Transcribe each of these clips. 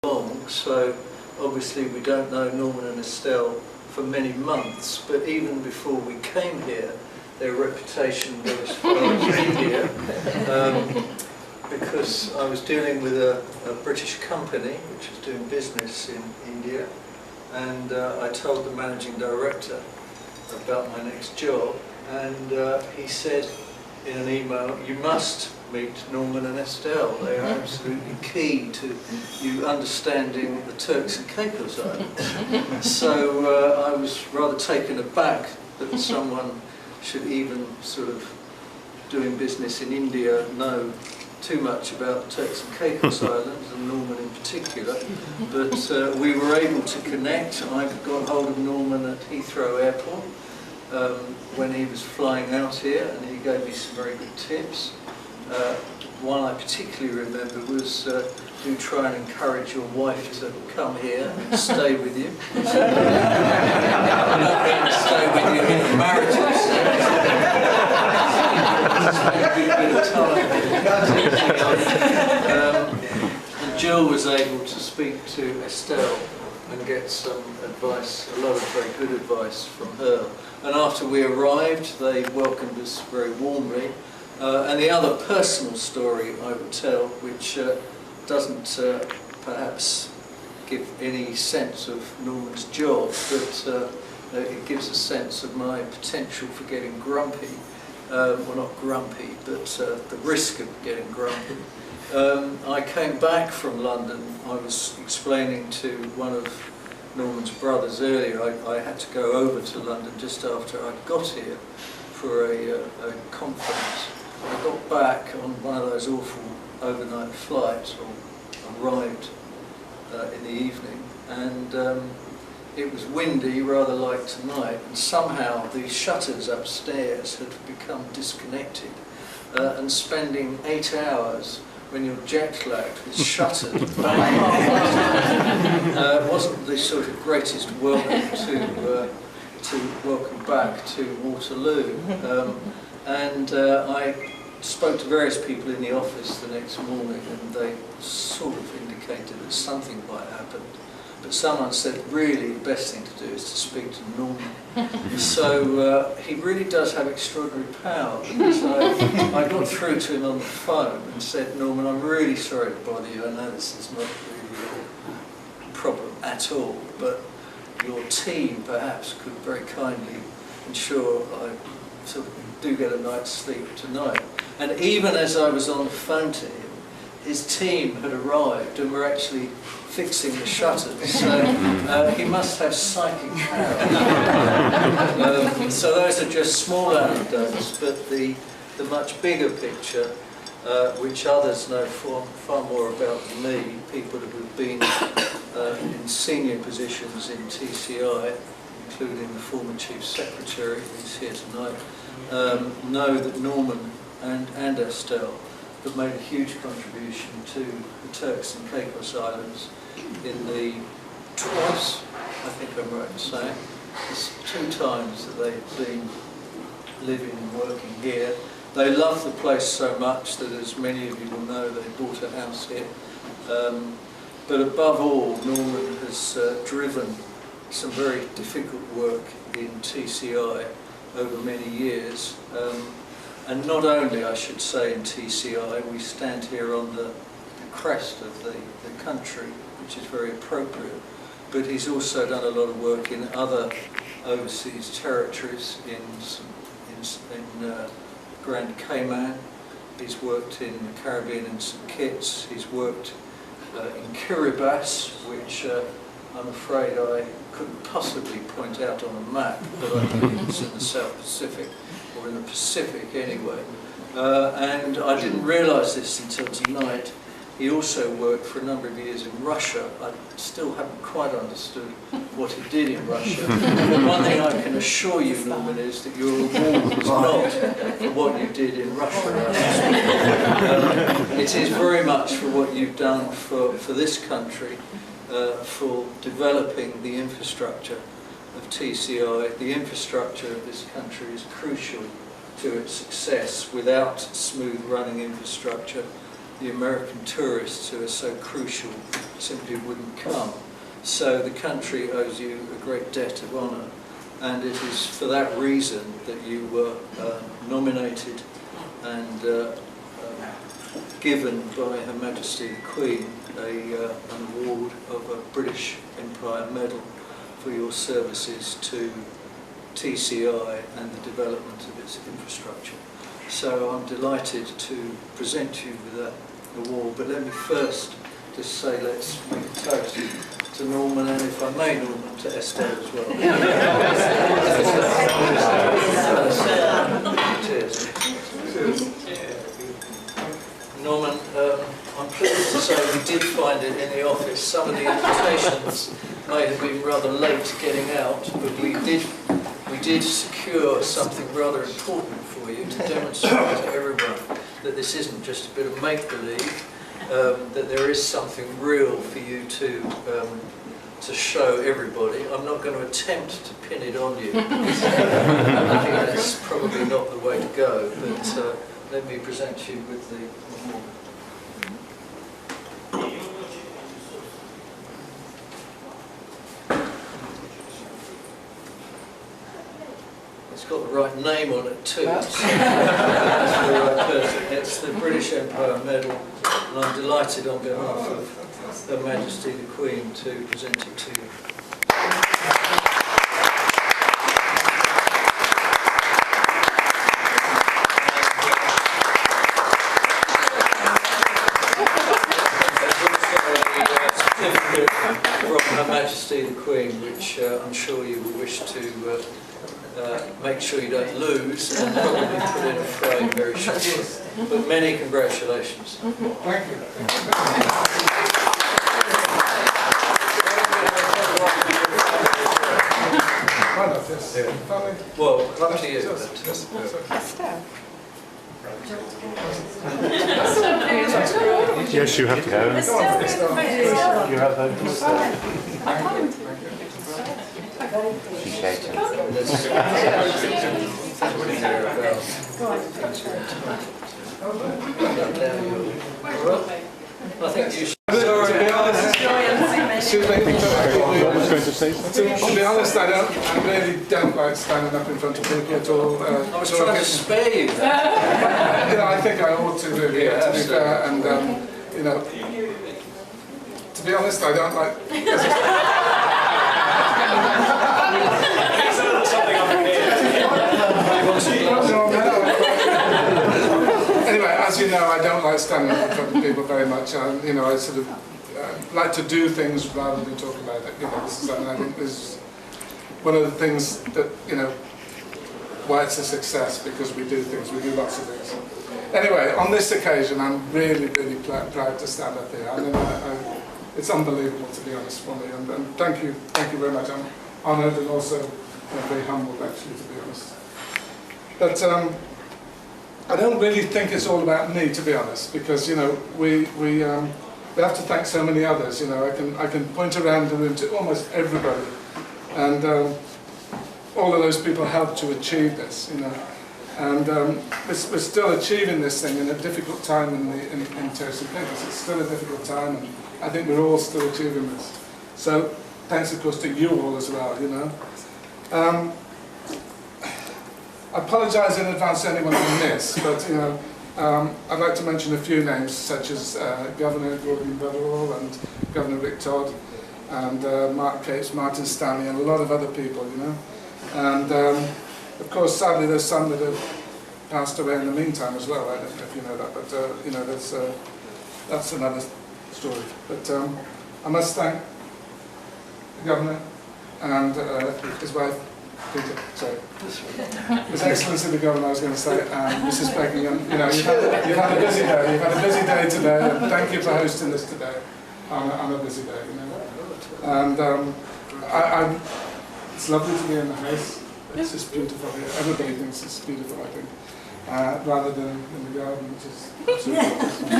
long, so obviously we don't know Norman and Estelle for many months, but even before we came here, their reputation was as far as India, because I was dealing with a British company which was doing business in India, and I told the managing director about my next job, and he said in an email, "You must meet Norman and Estelle. They are absolutely key to you understanding the Turks and Caicos Islands." So I was rather taken aback that someone should even sort of doing business in India know too much about the Turks and Caicos Islands, and Norman in particular. But we were able to connect. I got hold of Norman at Heathrow Airport when he was flying out here, and he gave me some very good tips. One I particularly remember was do try and encourage your wife to come here and stay with you. Stay with you in a marital sense. Spend a good bit of time. And Jill was able to speak to Estelle and get some advice, a lot of very good advice from her. And after we arrived, they welcomed us very warmly. And the other personal story I would tell, which doesn't perhaps give any sense of Norman's job, but it gives a sense of my potential for getting grumpy. Well, not grumpy, but the risk of getting grumpy. I came back from London. I was explaining to one of Norman's brothers earlier, I had to go over to London just after I got here for a conference. I got back on one of those awful overnight flights, or arrived in the evening, and it was windy, rather like tonight, and somehow the shutters upstairs had become disconnected, and spending 8 hours when you're jet lagged with shutters wasn't the sort of greatest welcome to welcome back to Waterloo. And I spoke to various people in the office the next morning, and they sort of indicated that something might happen. But someone said, really, the best thing to do is to speak to Norman. So he really does have extraordinary power, because I got through to him on the phone and said, "Norman, I'm really sorry to bother you. I know this is not really your problem at all, but your team perhaps could very kindly ensure I sort of do get a night's sleep tonight." And even as I was on the phone to him, his team had arrived and were actually fixing the shutters. So he must have psychic power. So those are just small anecdotes, but the much bigger picture, which others know far more about than me, people who have been in senior positions in TCI, including the former Chief Secretary, who's here tonight, know that Norman and Estelle have made a huge contribution to the Turks and Caicos Islands in the twice, I think I'm right in saying, it's 2 times that they've been living and working here. They love the place so much that, as many of you will know, they bought a house here. But above all, Norman has driven some very difficult work in TCI over many years. And not only, I should say, in TCI, we stand here on the crest of the country, which is very appropriate, but he's also done a lot of work in other overseas territories, in Grand Cayman. He's worked in the Caribbean in St Kitts. He's worked in Kiribati, which I'm afraid I couldn't possibly point out on a map, but I think it's in the South Pacific, or in the Pacific anyway. And I didn't realise this until tonight. He also worked for a number of years in Russia. I still haven't quite understood what he did in Russia. But one thing I can assure you, Norman, is that your reward was not for what you did in Russia. It is very much for what you've done for this country, for developing the infrastructure of TCI. The infrastructure of this country is crucial to its success. Without smooth running infrastructure, the American tourists who are so crucial simply wouldn't come. So the country owes you a great debt of honour, and it is for that reason that you were nominated and given by Her Majesty the Queen an award of a British Empire Medal for your services to TCI and the development of its infrastructure. So I'm delighted to present you with that award, but let me first just say let's make a toast to Norman, and if I may, Norman, to Estelle as well. Cheers. Norman, I'm pleased to say we did find it in the office. Some of the invitations may have been rather late getting out, but we did secure something rather important for you to demonstrate to everyone that this isn't just a bit of make-believe, that there is something real for you to show everybody. I'm not going to attempt to pin it on you. I think that's probably not the way to go, but let me present you with the award. It's got the right name on it too. That's the right person. It's the British Empire Medal, and I'm delighted on behalf of Her Majesty the Queen to present it to you. From Her Majesty the Queen, which I'm sure you will wish to make sure you don't lose and probably put in a frame very shortly. But many congratulations. Thank you. Well, up to you. Yes, you have to go. You have those. She's shaking. I think you should. To be honest, I really don't like standing up in front of people at all. I was trying to spare you that. You know, I think I ought to really, to be fair, and you know, to be honest, I don't like. Anyway, as you know, I don't like standing up in front of people very much. You know, I sort of like to do things rather than talk about it. You know, this is something I think is one of the things that, you know, why it's a success, because we do things, we do lots of things. Anyway, on this occasion, I'm really, really proud to stand up here. I mean, it's unbelievable, to be honest, for me. And thank you very much. I'm honoured and also very humbled, actually, to be honest. But I don't really think it's all about me, to be honest, because, you know, we have to thank so many others. You know, I can point around the room to almost everybody, and all of those people helped to achieve this. You know, and we're still achieving this thing in a difficult time in terms of things. It's still a difficult time, and I think we're all still achieving this. So thanks, of course, to you all as well. You know. I apologise in advance to anyone I miss, but you know, I'd like to mention a few names, such as Governor Gordon Butterall and Governor Rick Todd, and Mark Capes, Martin Stanley, and a lot of other people, you know. And of course, sadly, there's some that have passed away in the meantime as well. I don't know if you know that, but you know, that's another story. But I must thank the Governor and his wife, Peter, sorry. His Excellency the Governor, I was going to say, and Mrs. Beckingham. You know, you've had a busy day. You've had a busy day today, and thank you for hosting this today on a busy day. You know, and it's lovely to be in the house. It's just beautiful here. Everybody thinks it's beautiful, I think, rather than in the garden, which is absolutely beautiful.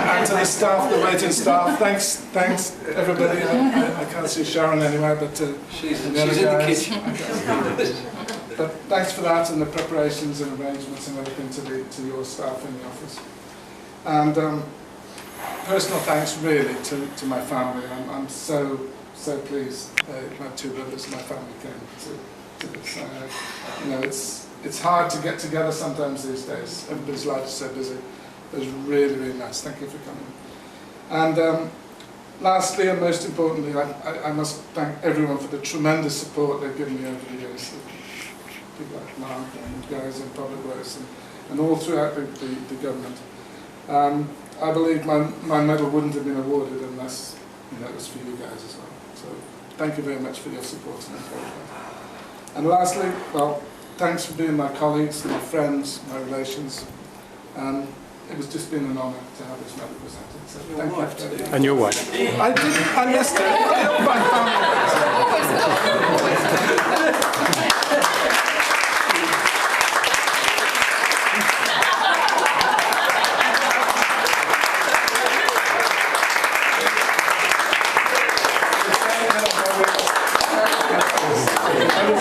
And to the staff, the waiting staff, thanks everybody. I can't see Sharon anywhere, but she's in the kitchen. But thanks for that, and the preparations and arrangements and everything to your staff in the office. And personal thanks really to my family. I'm so pleased my two brothers and my family came to this. You know, it's hard to get together sometimes these days. Everybody's life is so busy. It was really nice. Thank you for coming. And lastly and most importantly, I must thank everyone for the tremendous support they've given me over the years. People like Mark and guys in public works and all throughout the government. I believe my medal wouldn't have been awarded unless it was for you guys as well. So thank you very much for your support and encouragement. And lastly, well, thanks for being my colleagues, my friends, my relations. It was just been an honour to have this medal presented. So thank you very much. And your wife. I missed it. My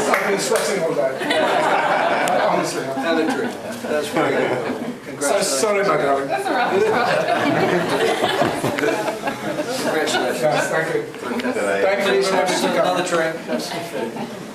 I've been sweating all day. Honestly. And a drink. That's very good. So sorry, my darling. That's all right. Congratulations. Yes, thank you. Thank you very much for coming. Another drink. Have some food.